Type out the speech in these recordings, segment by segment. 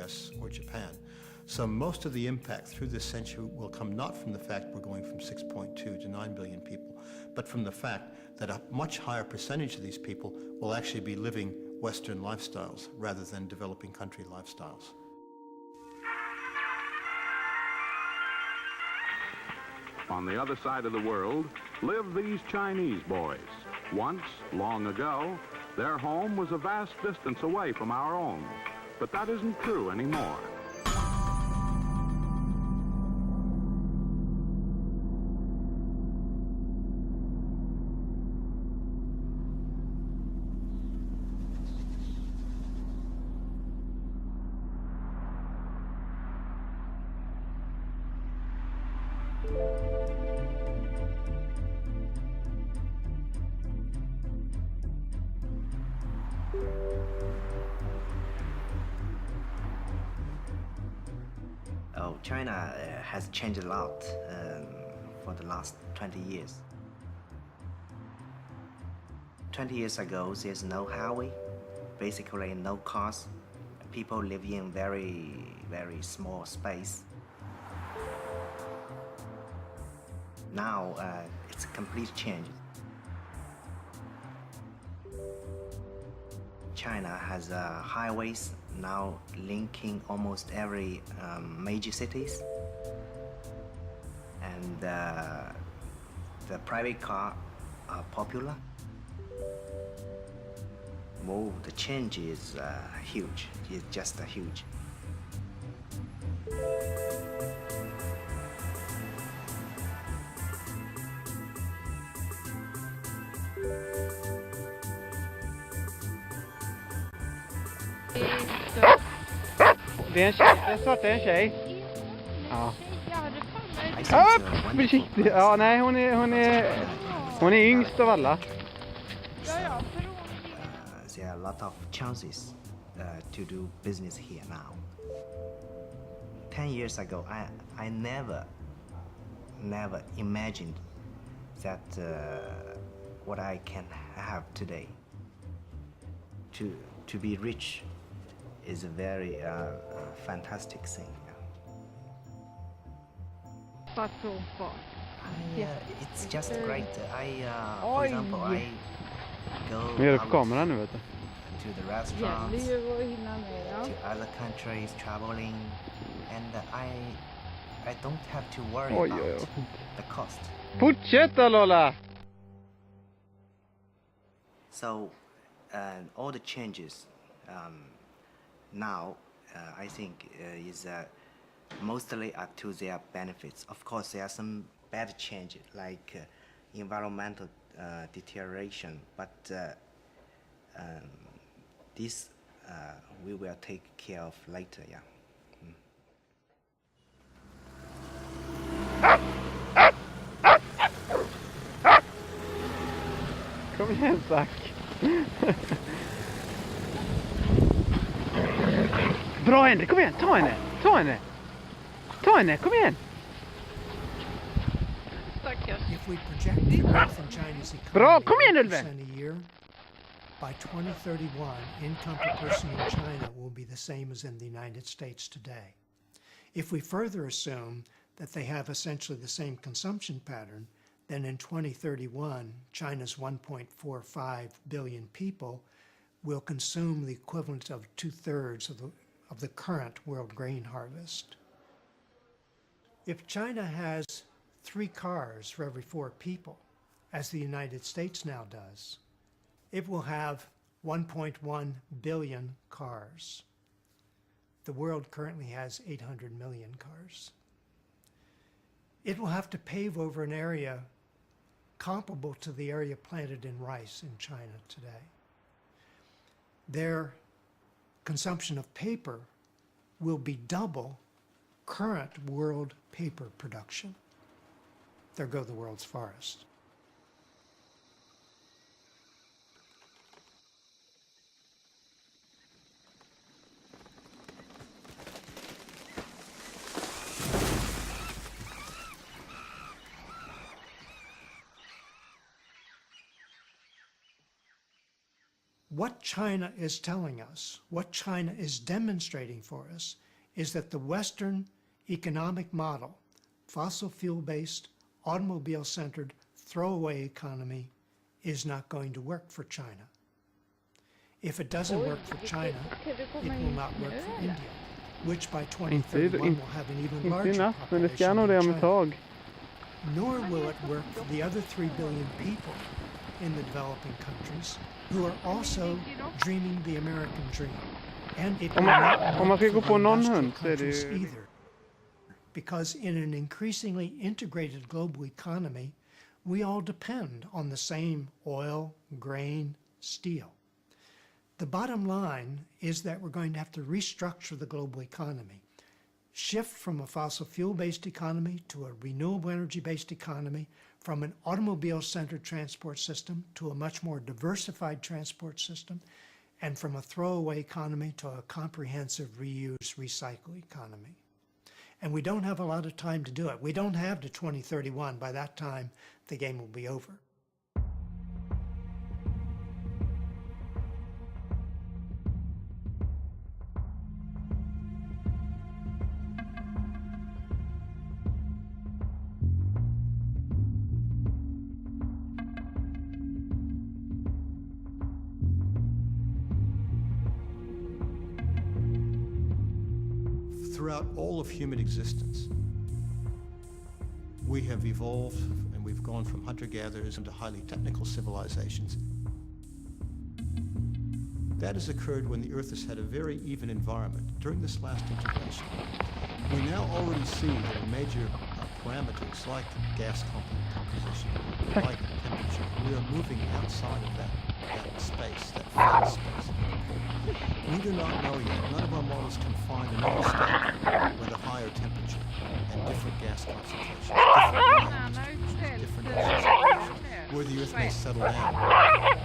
US or Japan. So most of the impact through this century will come not from the fact we're going from 6.2 to 9 billion people, but from the fact that a much higher percentage of these people will actually be living Western lifestyles rather than developing country lifestyles. On the other side of the world live these Chinese boys. Once, long ago, their home was a vast distance away from our own. But that isn't true anymore. Oh, China has changed a lot for the last 20 years. 20 years ago, there's no highway, basically no cars. People live in very, very small space. Now, it's a complete change. China has highways now linking almost every major cities, and the private car are popular. Well, the change is huge. It's just huge. Det är en tjej, den svarta är en tjej. Ja. Försiktigt. Ja, nej, hon är yngst av alla. There are a lot of chances to do business here now. 10 years ago, I never imagined that what I can have today. To be rich is a very fantastic thing. It's just great. For example, I go Nu är det på kameran nu, vet du. to the restaurants, to other countries, traveling, and I don't have to worry about the cost. Fortsätt då, Lola! So, all the changes now, I think, is mostly up to their benefits. Of course, there are some bad changes, like environmental deterioration, but this we will take care of later, yeah. Kom igen, Zack. Bra henne, kom igen, ta henne, kom igen. If we project the growth in China's Bra, economy kom igen, 8% Ulven. a year, by 2031, income per person in China will be the same as in the United States today. If we further assume that they have essentially the same consumption pattern, then in 2031, China's 1.45 billion people will consume the equivalent of 2/3 of the current world grain harvest. If China has 3 cars for every 4 people, as the United States now does, it will have 1.1 billion cars. The world currently has 800 million cars. It will have to pave over an area comparable to the area planted in rice in China today. Their consumption of paper will be double current world paper production. There go the world's forests. What China is telling us, what China is demonstrating for us, is that the Western economic model, fossil fuel-based, automobile-centered, throwaway economy, is not going to work for China. If it doesn't work for China, it will not work for India, which by 2031 will have an even larger population than China. Nor will it work for the other 3 billion people in the developing countries who are also dreaming the American dream. And it will not work for the industrial countries either. Because in an increasingly integrated global economy, we all depend on the same oil, grain, steel. The bottom line is that we're going to have to restructure the global economy, shift from a fossil fuel-based economy to a renewable energy-based economy, from an automobile-centered transport system to a much more diversified transport system, and from a throwaway economy to a comprehensive reuse, recycle economy. And we don't have a lot of time to do it. We don't have to 2031. By that time, the game will be over. Throughout all of human existence, we have evolved and we've gone from hunter-gatherers into highly technical civilizations. That has occurred when the Earth has had a very even environment. During this last integration, we now already see that major parameters like gas composition, like temperature, we are moving outside of that space, that flat space. We do not know yet. None of our models can find another state with a higher temperature and different gas concentrations, different where the Earth may settle down.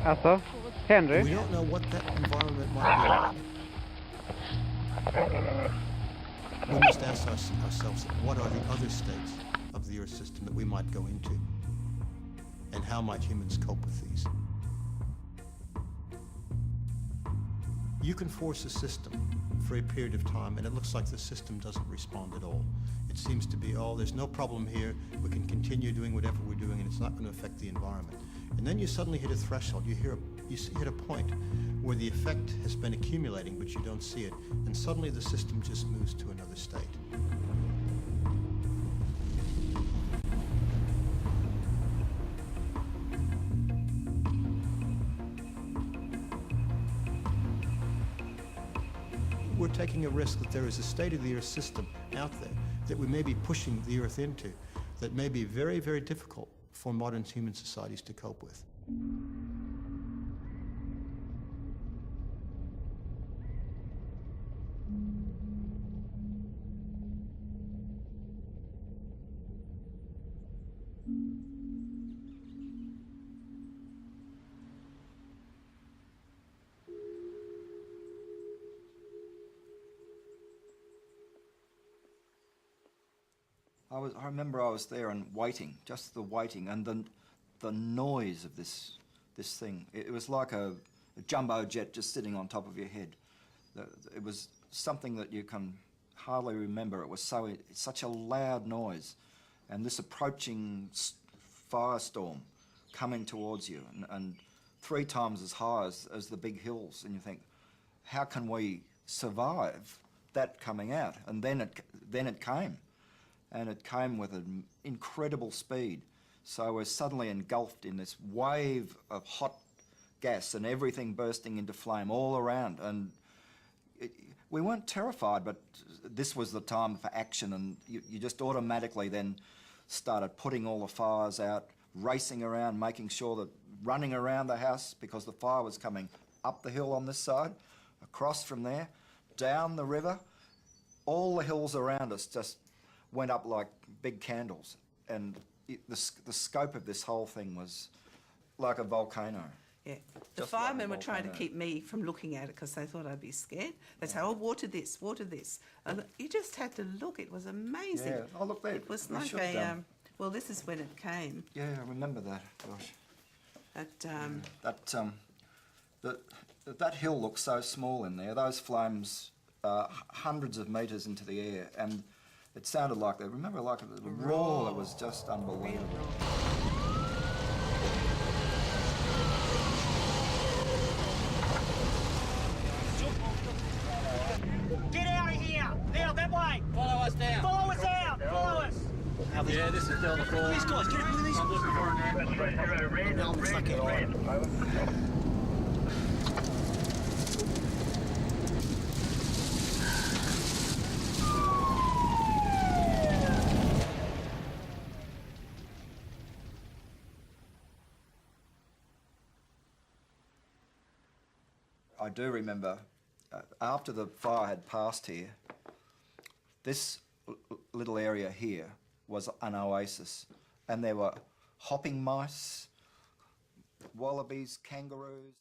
Alltså, Henry? We don't know what that environment might be like. We must ask ourselves, what are the other states of the Earth system that we might go into? And how might humans cope with these? You can force a system for a period of time, and it looks like the system doesn't respond at all. It seems to be, oh, there's no problem here, we can continue doing whatever we're doing, and it's not going to affect the environment. And then you suddenly hit a threshold, you hit a point where the effect has been accumulating, but you don't see it, and suddenly the system just moves to another state. We're taking a risk that there is a state-of-the-Earth system out there that we may be pushing the Earth into that may be very, very difficult for modern human societies to cope with. I remember I was there and waiting, just the waiting, and the noise of this thing. It was like a jumbo jet just sitting on top of your head. It was something that you can hardly remember. It was such a loud noise, and this approaching firestorm coming towards you, and 3 times as high as the big hills, and you think, how can we survive that coming out? And then it came. And it came with an incredible speed. So we're suddenly engulfed in this wave of hot gas and everything bursting into flame all around. And we weren't terrified, but this was the time for action, and you just automatically then started putting all the fires out, racing around, making sure that running around the house because the fire was coming up the hill on this side, across from there, down the river. All the hills around us just went up like big candles, and the scope of this whole thing was like a volcano. Yeah, the Just firemen like were trying to volcano. keep me from looking at it because they thought I'd be scared. They'd say, "Oh, water this," and you just had to look. It was amazing. Yeah, oh look there. It was We like should have a. done. Well, this is when it came. Yeah, I remember that. Gosh, But that that hill looks so small in there. Those flames, hundreds of metres into the air, and it sounded like that. Remember, like the roar that was just unbelievable. Get out of here! Now, that way! Follow us down. Follow us out! Follow us! Yeah, this is down the floor. These guys, get rid of these. I'm looking for an ambulance. Red. I do remember, after the fire had passed here, this little area here was an oasis, and there were hopping mice, wallabies, kangaroos.